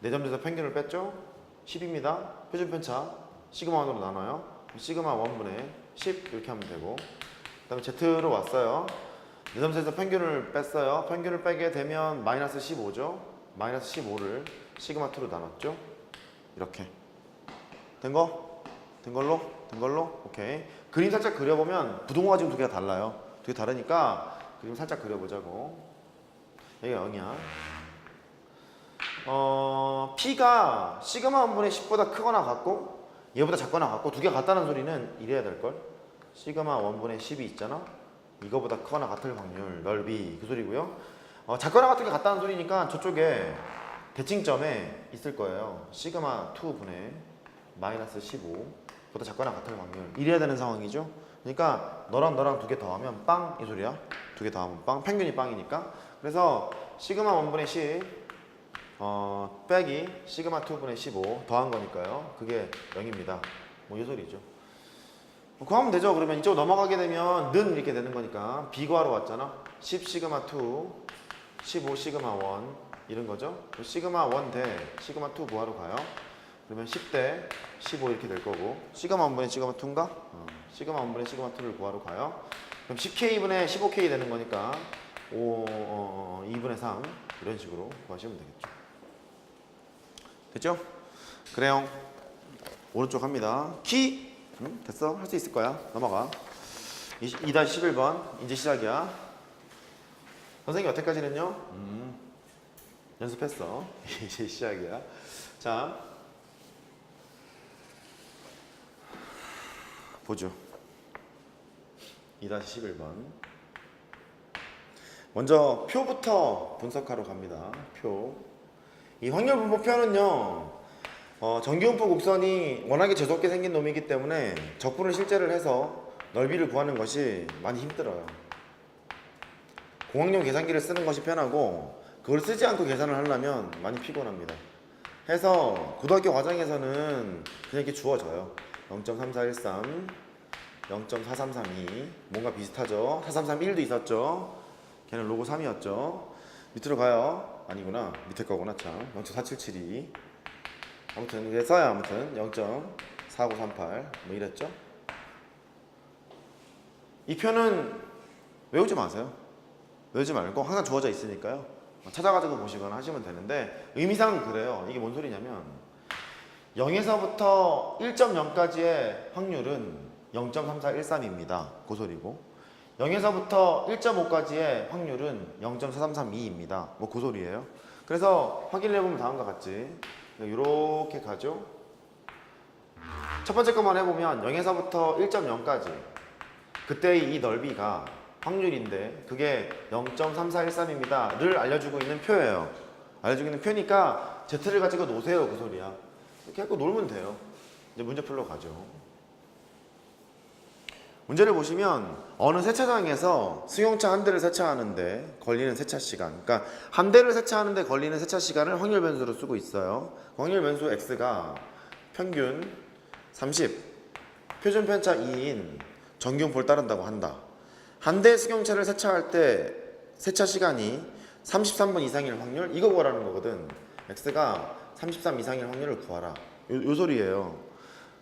4점에서 평균을 뺐죠? 10입니다. 표준 편차 시그마 1으로 나눠요. 시그마 1분의 10 이렇게 하면 되고, 그 다음에 Z로 왔어요. 4점에서 평균을 뺐어요. 평균을 빼게 되면 마이너스 15죠. 마이너스 15를 시그마 2로 나눴죠. 이렇게 된 거? 된 걸로? 오케이. 그림 살짝 그려보면 부동호가 지금 두 개가 달라요. 두 개 다르니까 그림 살짝 그려보자고. 여기가 0이야. P가 시그마 1분의 10보다 크거나 같고 얘보다 작거나 같고 두 개 같다는 소리는 이래야 될걸. 시그마 1분의 10이 있잖아. 이거보다 크거나 같을 확률 넓이 그 소리고요. 작거나 같은 게 같다는 소리니까 저쪽에 대칭점에 있을 거예요. 시그마 2분의 마이너스 15보다 작거나 같을 확률 이래야 되는 상황이죠. 그러니까 너랑 너랑 두 개 더하면 빵 이 소리야. 두 개 더하면 빵. 평균이 빵이니까. 그래서 시그마 1분의 10 빼기 시그마 2분의 15 더한 거니까요. 그게 0입니다. 뭐 이 소리죠. 구하면 되죠. 그러면 이쪽으로 넘어가게 되면 는 이렇게 되는 거니까 B 구하러 왔잖아. 10 시그마 2, 15 시그마 1 이런 거죠. 시그마 1 대 시그마 2 구하러 가요. 그러면 10 대 15 이렇게 될 거고, 시그마 1분의 시그마 2인가? 시그마 1분의 시그마 2를 구하러 가요. 그럼 10K분의 15K 되는 거니까 2분의 3 이런 식으로 구하시면 되겠죠. 됐죠? 그래요. 오른쪽 합니다. 키! 됐어? 할 수 있을 거야. 넘어가. 2-11번 이제 시작이야. 선생님 여태까지는요? 연습했어. 이제 시작이야. 자, 보죠. 2-11번 먼저 표부터 분석하러 갑니다. 표. 이 확률분포표는요, 정기분포 곡선이 워낙에 재수없게 생긴 놈이기 때문에 적분을 실제를 해서 넓이를 구하는 것이 많이 힘들어요. 공학용 계산기를 쓰는 것이 편하고 그걸 쓰지 않고 계산을 하려면 많이 피곤합니다. 해서 고등학교 과정에서는 그냥 이렇게 주어져요. 0.3413, 0.4332 뭔가 비슷하죠. 4331도 있었죠. 걔는 로고 3이었죠. 밑으로 가요. 아니구나. 밑에 거구나 참. 0.4772 아무튼 이게 써야 아무튼 0.4938 뭐 이랬죠. 이 표는 외우지 마세요. 외우지 말고 항상 주어져 있으니까요. 찾아가지고 보시거나 하시면 되는데 의미상 그래요. 이게 뭔 소리냐면 0에서부터 1.0까지의 확률은 0.3413입니다. 그 소리고 0에서부터 1.5까지의 확률은 0.4332입니다. 뭐 그 소리예요. 그래서 확인해보면 다음과 같이 이렇게 가죠. 첫 번째 것만 해보면 0에서부터 1.0까지 그때의 이 넓이가 확률인데 그게 0.3413입니다 를 알려주고 있는 표예요. 알려주고 있는 표니까 Z를 가지고 노세요. 그 소리야. 이렇게 갖고 놀면 돼요. 이제 문제 풀러 가죠. 문제를 보시면 어느 세차장에서 승용차 한 대를 세차하는데 걸리는 세차 시간, 그러니까 한 대를 세차하는데 걸리는 세차 시간을 확률 변수로 쓰고 있어요. 확률 변수 X가 평균 30, 표준 편차 2인 정기분포를 따른다고 한다. 한 대 승용차를 세차할 때 세차 시간이 33분 이상일 확률, 이거 구하라는 거거든. X가 33 이상일 확률을 구하라. 요 소리예요.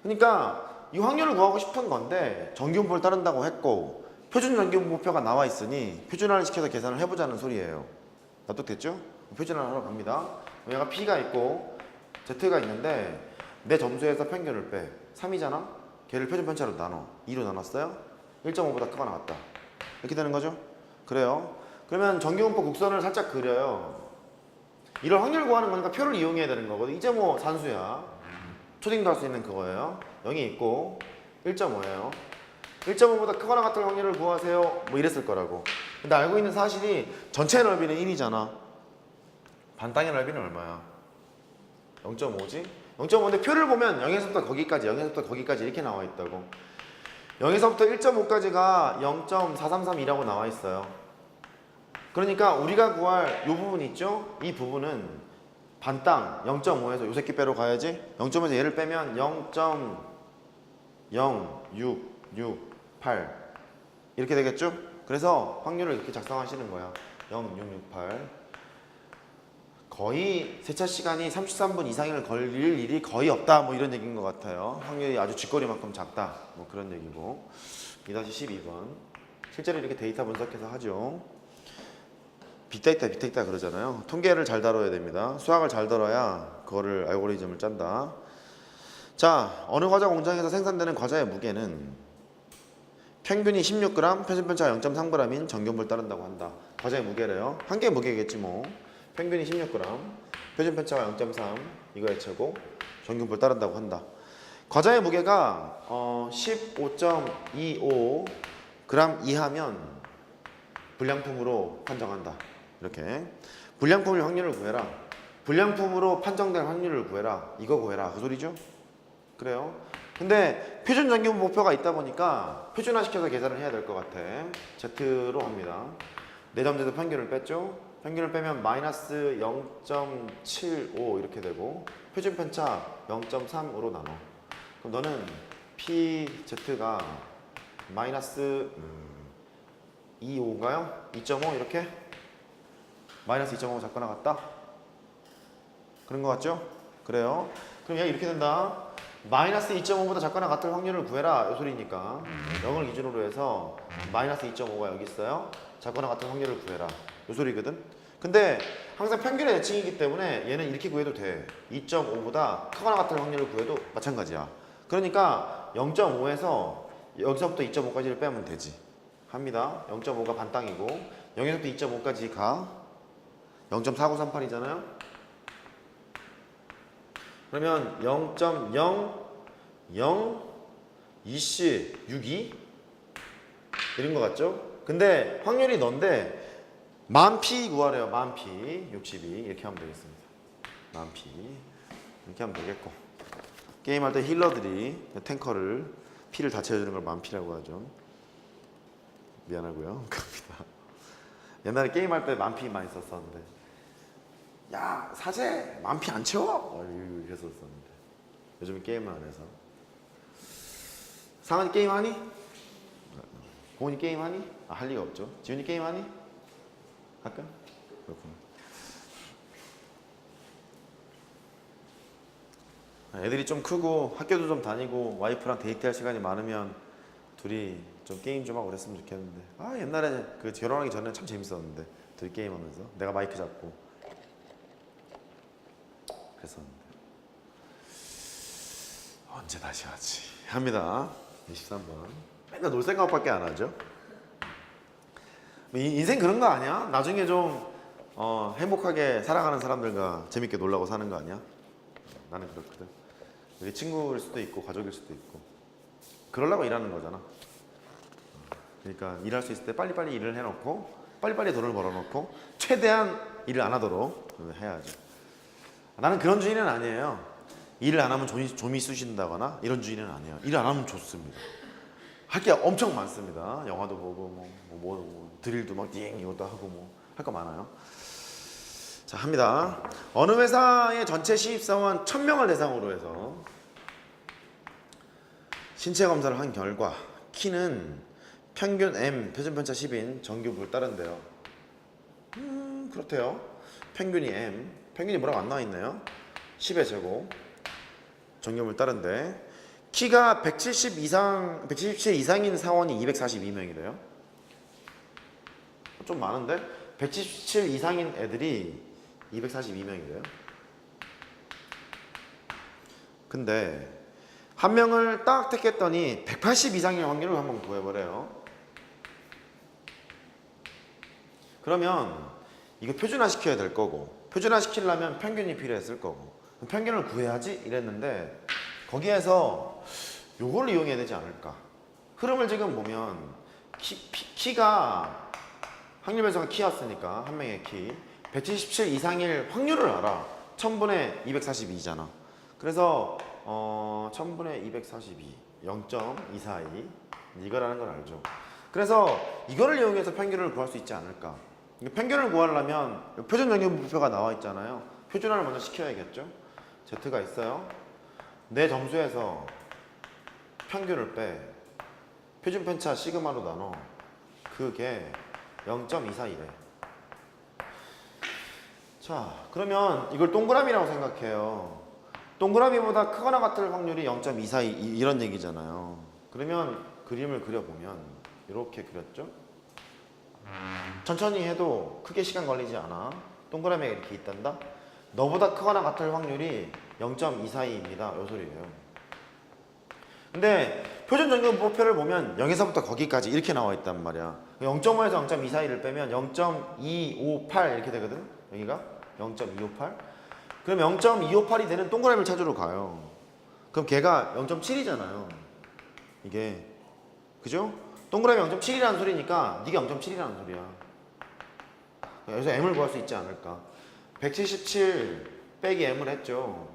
그러니까 이 확률을 구하고 싶은 건데 정기분포를 따른다고 했고 표준 정기분포표가 나와 있으니 표준화를 시켜서 계산을 해보자는 소리예요. 납득됐죠? 표준화를 하러 갑니다. 얘가 P가 있고 Z가 있는데 내 점수에서 평균을 빼. 3이잖아? 걔를 표준 편차로 나눠. 2로 나눴어요? 1.5보다 크거나 같다. 이렇게 되는 거죠? 그래요. 그러면 정기분포 곡선을 살짝 그려요. 이걸 확률 구하는 거니까 표를 이용해야 되는 거거든. 이제 뭐 산수야. 초딩도 할 수 있는 그거예요. 0이 있고 1.5예요. 1.5보다 크거나 같은 확률을 구하세요. 뭐 이랬을 거라고. 근데 알고 있는 사실이 전체 넓이는 1이잖아. 반땅의 넓이는 얼마야? 0.5지? 0.5인데 표를 보면 0에서부터 거기까지, 0에서부터 거기까지 이렇게 나와 있다고. 0에서부터 1.5까지가 0.433이라고 나와 있어요. 그러니까 우리가 구할 이 부분 있죠? 이 부분은 반땅 0.5에서 요 새끼 빼러 가야지. 0.5에서 얘를 빼면 0.0668 이렇게 되겠죠? 그래서 확률을 이렇게 작성하시는 거야. 0.668 거의 세차 시간이 33분 이상을 걸릴 일이 거의 없다 뭐 이런 얘기인 것 같아요. 확률이 아주 쥐꼬리만큼 작다 뭐 그런 얘기고. 2-12번 실제로 이렇게 데이터 분석해서 하죠. 빅데이터 그러잖아요. 통계를 잘 다뤄야 됩니다. 수학을 잘 다뤄야 그거를 알고리즘을 짠다. 자, 어느 과자 공장에서 생산되는 과자의 무게는 평균이 16g, 표준편차가 0.3g인 정규분을 따른다고 한다. 과자의 무게래요. 한 개의 무게겠지 뭐. 평균이 16g, 표준편차가 0.3 이거의 최고, 정규분을 따른다고 한다. 과자의 무게가 15.25g 이하면 불량품으로 판정한다. 이렇게 불량품의 확률을 구해라. 불량품으로 판정될 확률을 구해라. 이거 구해라. 그 소리죠? 그래요. 근데 표준 정규분 목표가 있다 보니까 표준화시켜서 계산을 해야 될 것 같아. Z로 합니다. 4점제도 평균을 뺐죠. 평균을 빼면 마이너스 0.75 이렇게 되고 표준편차 0.3으로 나눠. 그럼 너는 PZ가 마이너스 2.5인가요? 2.5 이렇게? 마이너스 2.5 작거나 같다? 그런 것 같죠? 그래요. 그럼 얘가 이렇게 된다. 마이너스 2.5보다 작거나 같을 확률을 구해라 이 소리니까 0을 기준으로 해서 마이너스 2.5가 여기 있어요. 작거나 같은 확률을 구해라 이 소리거든. 근데 항상 평균의 예칭이기 때문에 얘는 이렇게 구해도 돼. 2.5보다 크거나 같은 확률을 구해도 마찬가지야. 그러니까 0.5에서 여기서부터 2.5까지를 빼면 되지. 합니다. 0.5가 반땅이고 0에서부터 2.5까지 가 0.4938이잖아요. 그러면 0.002C62 이런 거 같죠? 근데 확률이 넌데 만 P 구하래요. 만 P 62 이렇게 하면 되겠습니다. 만 P 이렇게 하면 되겠고 게임할 때 힐러들이 탱커를 P를 다 채워주는 걸 만 P라고 하죠. 미안하고요. 갑니다. 옛날에 게임할 때 만 P 많이 썼었는데 야 사제 만 P 안 채워? 이렇게 썼었는데 요즘 게임을 안 해서. 상은이 게임하니? 고은이 게임하니? 할 리가 없죠. 지훈이 게임하니? 할까? 그렇구나. 애들이 좀 크고 학교도 좀 다니고 와이프랑 데이트할 시간이 많으면 둘이 좀 게임 좀 하고 그랬으면 좋겠는데 옛날에 그 결혼하기 전에 참 재밌었는데 둘이 게임하면서 내가 마이크 잡고 그랬었는데 언제 다시 하지 합니다. 23번 맨날 놀 생각밖에 안 하죠. 인생 그런 거 아니야? 나중에 좀 행복하게 살아가는 사람들과 재밌게 놀라고 사는 거 아니야? 나는 그렇거든. 우리 친구일 수도 있고 가족일 수도 있고 그러려고 일하는 거잖아. 그러니까 일할 수 있을 때 빨리빨리 일을 해놓고 빨리빨리 돈을 벌어놓고 최대한 일을 안 하도록 해야죠. 나는 그런 주의는 아니에요. 일을 안 하면 좀이 쑤신다거나 이런 주의는 아니에요. 일을 안 하면 좋습니다. 할 게 엄청 많습니다. 영화도 보고 뭐 드릴도 막 띵 이것도 하고 뭐 할 거 많아요. 자 합니다. 어느 회사의 전체 신입사원 1000명을 대상으로 해서 신체 검사를 한 결과 키는 평균 M 표준편차 10인 정규분을 따른대요. 그렇대요. 평균이 M 평균이 뭐라고 안 나와 있네요. 10의 제곱 정규분을 따른데 키가 177 이상인 사원이 242명이래요. 좀 많은데 177 이상인 애들이 242명이래요. 근데 한 명을 딱 택했더니 180 이상의 확률을 한번 구해보래요. 그러면 이거 표준화 시켜야 될 거고 표준화 시키려면 평균이 필요했을 거고 평균을 구해야지 이랬는데 거기에서 요걸 이용해야 되지 않을까. 흐름을 지금 보면 키가 확률 변수가 키였으니까 한 명의 키 177 이상일 확률을 알아. 1000분의 242잖아. 그래서 1000분의 242 0.242 이거라는 걸 알죠. 그래서 이거를 이용해서 평균을 구할 수 있지 않을까. 평균을 구하려면 표준 정규분표가 나와 있잖아요. 표준화를 먼저 시켜야겠죠. Z가 있어요. 내 점수에서 평균을 빼 표준 편차 시그마로 나눠. 그게 0.242래. 자, 그러면 이걸 동그라미라고 생각해요. 동그라미보다 크거나 같을 확률이 0.24 이런 얘기잖아요. 그러면 그림을 그려보면 이렇게 그렸죠? 천천히 해도 크게 시간 걸리지 않아. 동그라미가 이렇게 있단다. 너보다 크거나 같을 확률이 0.24입니다. 요 소리예요. 근데 표준 전교분포표를 보면 0에서부터 거기까지 이렇게 나와 있단 말이야. 0.5에서 0.241을 빼면 0.258 이렇게 되거든. 여기가 0.258. 그럼 0.258이 되는 동그라미를 찾으러 가요. 그럼 걔가 0.7이잖아요. 이게 그죠? 동그라미 0.7이라는 소리니까 네가 0.7이라는 소리야. 여기서 m을 구할 수 있지 않을까. 177 빼기 m을 했죠.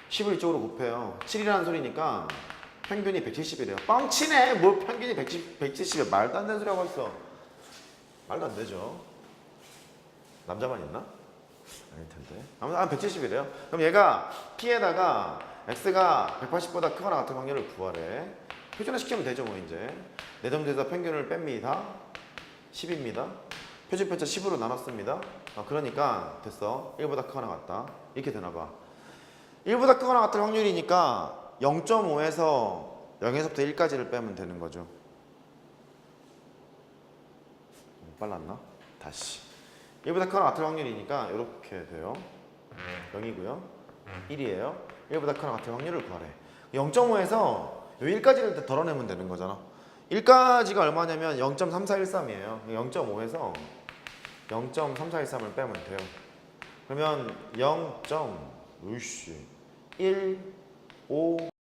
10을 이쪽으로 곱해요. 7이라는 소리니까 평균이 170이래요. 뻥치네. 뭐 평균이 170에 말도 안 되는 소리 하고 있어. 말도 안 되죠. 남자만 있나? 아닐 텐데. 아무튼 170이래요. 그럼 얘가 P에다가 X가 180보다 크거나 같은 확률을 구하래. 표준화 시키면 되죠, 뭐 이제. 내점돼서 평균을 뺍니다. 10입니다. 표준 편차 10으로 나눴습니다. 그러니까 됐어. 1보다 크거나 같다. 이렇게 되나봐. 1보다 크거나 같은 확률이니까 0.5에서 0에서부터 1까지를 빼면 되는 거죠. 빨랐나? 다시. 1보다 크거나 같은 확률이니까 이렇게 돼요. 0이고요. 1이에요. 1보다 크거나 같은 확률을 구하래. 0.5에서 1까지를 덜어내면 되는 거잖아. 1까지가 얼마냐면 0.3413이에요. 0.5에서 0.3413을 빼면 돼요. 그러면 0.1 5